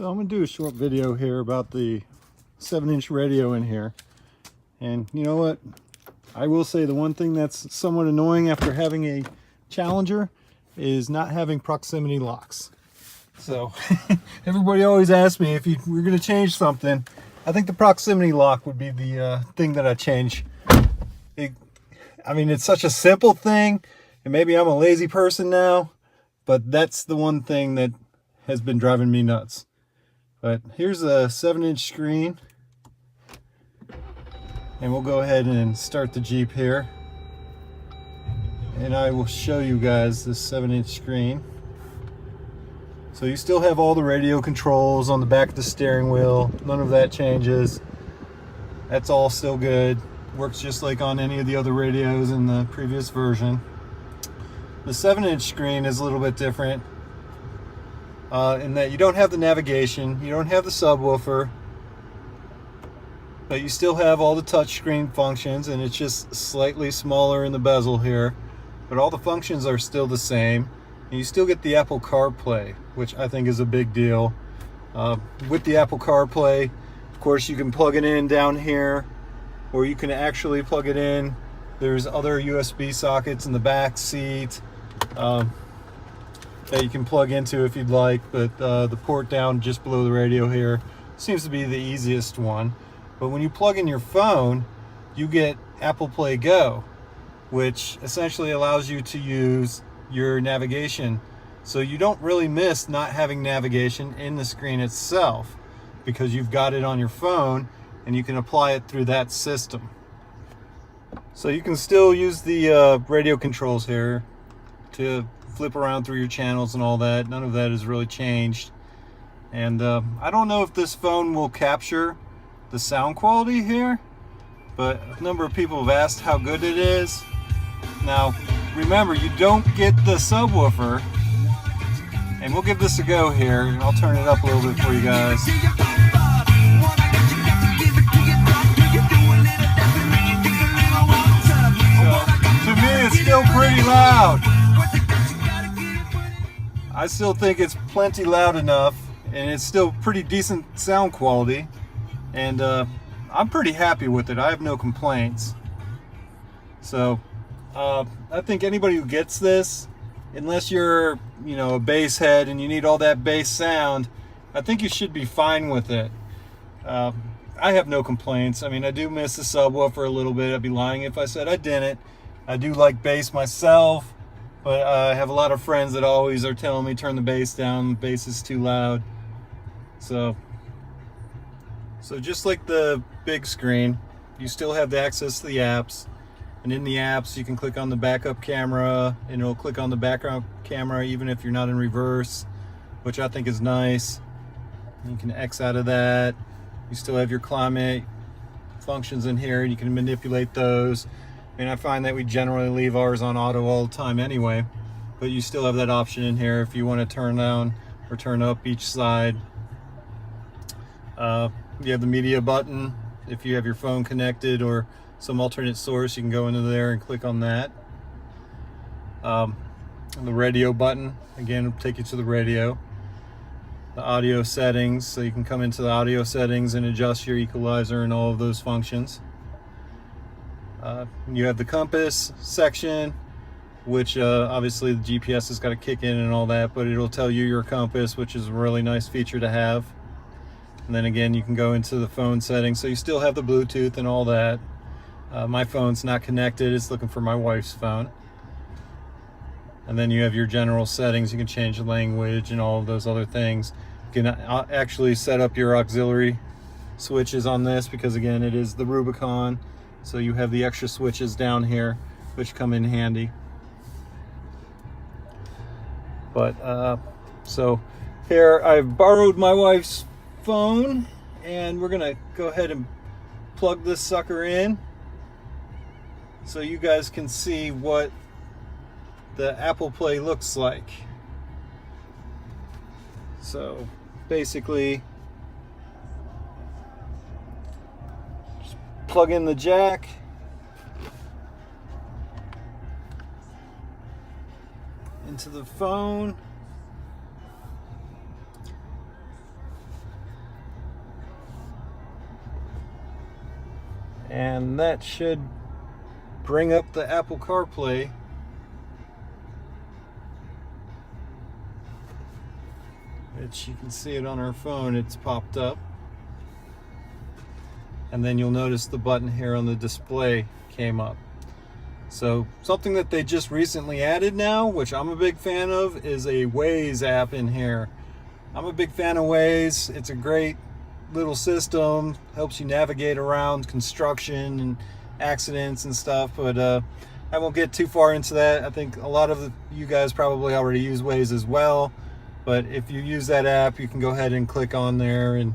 So I'm going to do a short video here about the 7-inch radio in here. And you know what? I will say the one thing that's somewhat annoying after having a Challenger is not having proximity locks. So everybody always asks me if we're going to change something. I think the proximity lock would be the thing that I change. I mean, it's such a simple thing, and maybe I'm a lazy person now, but that's the one thing that has been driving me nuts. But here's a 7-inch screen, and we'll go ahead and start the Jeep here, and I will show you guys this 7-inch screen. So you still have all the radio controls on the back of the steering wheel. None of that changes. That's all still good. Works just like on any of the other radios in the previous version. The 7-inch screen is a little bit different in that you don't have the navigation, you don't have the subwoofer, but you still have all the touchscreen functions, and it's just slightly smaller in the bezel here. But all the functions are still the same. And you still get the Apple CarPlay, which I think is a big deal. With the Apple CarPlay, of course, you can plug it in down here, or you can actually plug it in. There's other USB sockets in the back seat that you can plug into if you'd like, but the port down just below the radio here seems to be the easiest one. But when you plug in your phone, you get Apple Play Go, which essentially allows you to use your navigation. So you don't really miss not having navigation in the screen itself, because you've got it on your phone and you can apply it through that system. So you can still use the radio controls here to flip around through your channels and all that. None of that has really changed. And I don't know if this phone will capture the sound quality here, but a number of people have asked how good it is. Now remember, you don't get the subwoofer, and we'll give this a go here, and I'll turn it up a little bit for you guys. So, to me, it's still pretty loud. I still think it's plenty loud enough, and it's still pretty decent sound quality, and I'm pretty happy with it. I have no complaints. So I think anybody who gets this, unless you're, a bass head and you need all that bass sound, I think you should be fine with it. I have no complaints. I mean, I do miss the subwoofer a little bit. I'd be lying if I said I didn't. I do like bass myself, but I have a lot of friends that always are telling me turn the bass down, the bass is too loud. So just like the big screen, you still have the access to the apps. And in the apps, you can click on the backup camera, and it'll click on the backup camera even if you're not in reverse, which I think is nice. You can X out of that. You still have your climate functions in here, and you can manipulate those. I mean, I find that we generally leave ours on auto all the time anyway, but you still have that option in here if you want to turn down or turn up each side. You have the media button. If you have your phone connected or some alternate source, you can go into there and click on that. The radio button, again, will take you to the radio. The audio settings, so you can come into the audio settings and adjust your equalizer and all of those functions. You have the compass section, which obviously the GPS has got to kick in and all that, but it'll tell you your compass, which is a really nice feature to have. And then again, you can go into the phone settings, so you still have the Bluetooth and all that. My phone's not connected, it's looking for my wife's phone. And then you have your general settings. You can change the language and all of those other things. You can actually set up your auxiliary switches on this, because again, it is the Rubicon, so you have the extra switches down here which come in handy. But so here I've borrowed my wife's phone, and we're gonna go ahead and plug this sucker in so you guys can see what the Apple Play looks like. So basically, just plug in the jack, into the phone, and that should bring up the Apple CarPlay. Which you can see it on our phone, it's popped up. And then you'll notice the button here on the display came up. So something that they just recently added now, which I'm a big fan of, is a Waze app in here. I'm a big fan of Waze. It's a great little system, helps you navigate around construction and accidents and stuff, but I won't get too far into that. I think a lot of you guys probably already use Waze as well, but if you use that app, you can go ahead and click on there, and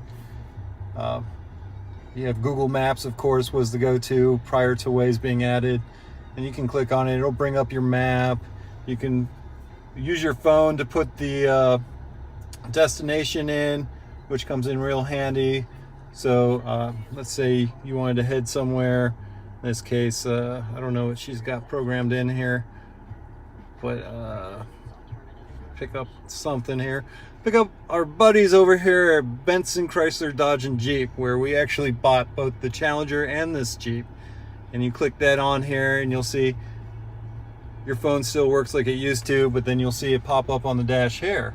you have Google Maps, of course, was the go-to prior to Waze being added, and you can click on it. It'll bring up your map. You can use your phone to put the destination in, which comes in real handy. So let's say you wanted to head somewhere. In this case, I don't know what she's got programmed in here, but pick up something here. Pick up our buddies over here at Benson Chrysler Dodge and Jeep, where we actually bought both the Challenger and this Jeep. And you click that on here and you'll see your phone still works like it used to, but then you'll see it pop up on the dash here.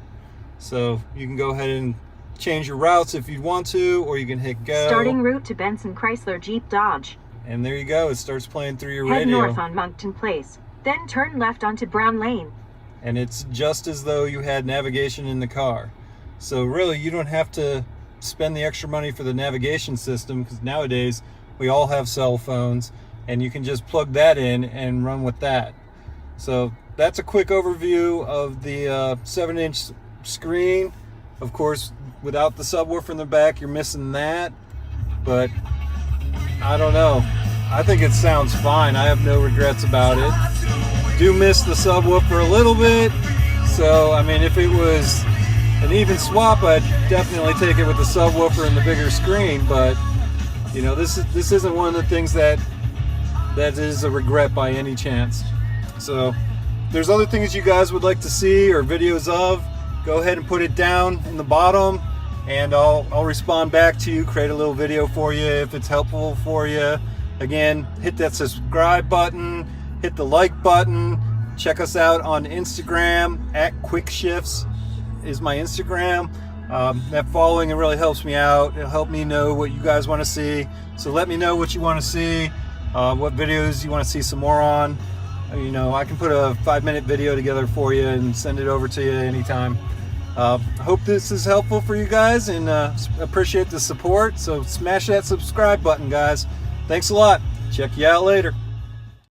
So you can go ahead and change your routes if you want to, or you can hit go. Starting route to Benson Chrysler Jeep Dodge. And there you go, it starts playing through your Head radio. north on Moncton Place, then turn left onto Brown Lane. And it's just as though you had navigation in the car. So really, you don't have to spend the extra money for the navigation system, because nowadays we all have cell phones, and you can just plug that in and run with that. So that's a quick overview of the 7-inch screen. Of course, without the subwoofer in the back, you're missing that, but I don't know. I think it sounds fine. I have no regrets about it. Do miss the subwoofer a little bit, so I mean, if it was an even swap, I'd definitely take it with the subwoofer and the bigger screen, but you know, this isn't one of the things that is a regret by any chance. So if there's other things you guys would like to see or videos of, go ahead and put it down in the bottom, and I'll respond back to you, create a little video for you if it's helpful for you. Again, hit that subscribe button, hit the like button, check us out on Instagram at QuickShifts is my Instagram. That following, it really helps me out. It'll help me know what you guys want to see. So let me know what you want to see, what videos you want to see some more on. You know, I can put a 5-minute video together for you and send it over to you anytime. I hope this is helpful for you guys, and appreciate the support. So smash that subscribe button, guys. Thanks a lot. Check you out later.